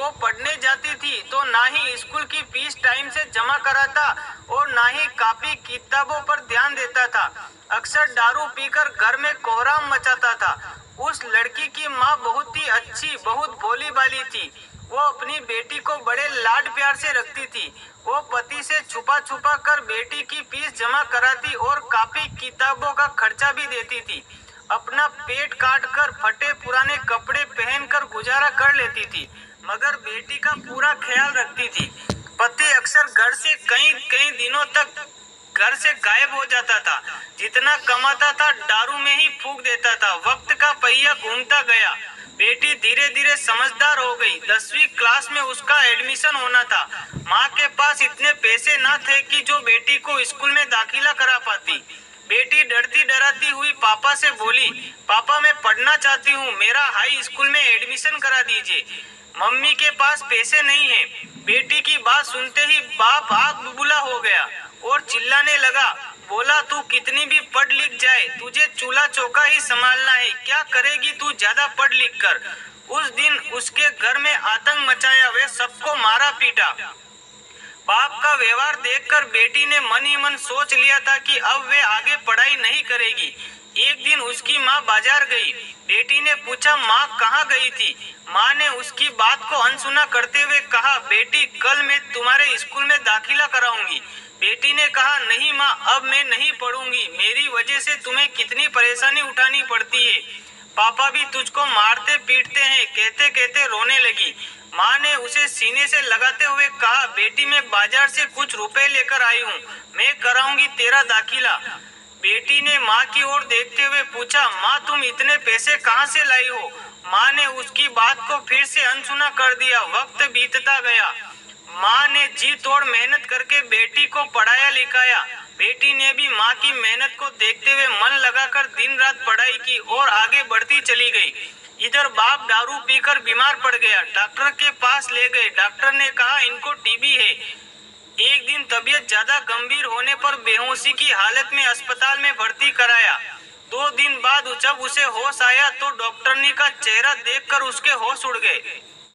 वो पढ़ने जाती थी तो ना ही स्कूल की फीस टाइम से जमा कराता और ना ही कॉपी किताबों पर ध्यान देता था। अक्सर दारू पीकर घर में कोहराम मचाता था। उस लड़की की माँ बहुत ही अच्छी, बहुत भोली भाली थी। वो अपनी बेटी को बड़े लाड प्यार से रखती थी। वो पति से छुपा छुपा कर बेटी की फीस जमा कराती और कॉपी किताबों का खर्चा भी देती थी। अपना पेट काट कर फटे पुराने कपड़े पहनकर गुजारा कर लेती थी, मगर बेटी का पूरा ख्याल रखती थी। पति अक्सर घर से कई कई दिनों तक घर से गायब हो जाता था। जितना कमाता था दारू में ही फूंक देता था। वक्त का पहिया घूमता गया। बेटी धीरे धीरे समझदार हो गई। 10वीं क्लास में उसका एडमिशन होना था। माँ के पास इतने पैसे न थे कि जो बेटी को स्कूल में दाखिला करा पाती। बेटी डरती डराती हुई पापा से बोली, पापा मैं पढ़ना चाहती हूँ, मेरा हाई स्कूल में एडमिशन करा दीजिए। मम्मी के पास पैसे नहीं है। बेटी की बात सुनते ही बाप आग बबूला हो गया और चिल्लाने लगा, बोला तू कितनी भी पढ़ लिख जाए, तुझे चूल्हा चौका ही संभालना है, क्या करेगी तू ज्यादा पढ़ लिख कर। उस दिन उसके घर में आतंक मचाया, वे सबको मारा पीटा। बाप का व्यवहार देखकर बेटी ने मन ही मन सोच लिया था कि अब वे आगे पढ़ाई नहीं करेगी। एक दिन उसकी माँ बाजार गई। बेटी ने पूछा, माँ कहाँ गई थी? माँ ने उसकी बात को अनसुना करते हुए कहा, बेटी कल मैं तुम्हारे स्कूल में दाखिला कराऊंगी। बेटी ने कहा, नहीं माँ, अब मैं नहीं पढ़ूंगी, मेरी वजह से तुम्हें कितनी परेशानी उठानी पड़ती है। पापा भी तुझको मारते पीटते हैं, कहते कहते रोने लगी। माँ ने उसे सीने से लगाते हुए कहा, बेटी मैं बाजार से कुछ रुपए लेकर आई हूँ, मैं कराऊंगी तेरा दाखिला। बेटी ने माँ की ओर देखते हुए पूछा, माँ तुम इतने पैसे कहाँ से लाई हो? माँ ने उसकी बात को फिर से अनसुना कर दिया। वक्त बीतता गया। माँ ने जी तोड़ मेहनत करके बेटी को पढ़ाया लिखाया। बेटी ने भी माँ की मेहनत को देखते हुए मन लगाकर दिन रात पढ़ाई की और आगे बढ़ती चली गई। इधर बाप दारू पीकर बीमार पड़ गया। डॉक्टर के पास ले गए। डॉक्टर ने कहा इनको टीबी है। एक दिन तबीयत ज्यादा गंभीर होने पर बेहोशी की हालत में अस्पताल में भर्ती कराया। 2 दिन बाद जब उसे होश आया तो डॉक्टरनी का चेहरा देखकर उसके होश उड़ गए।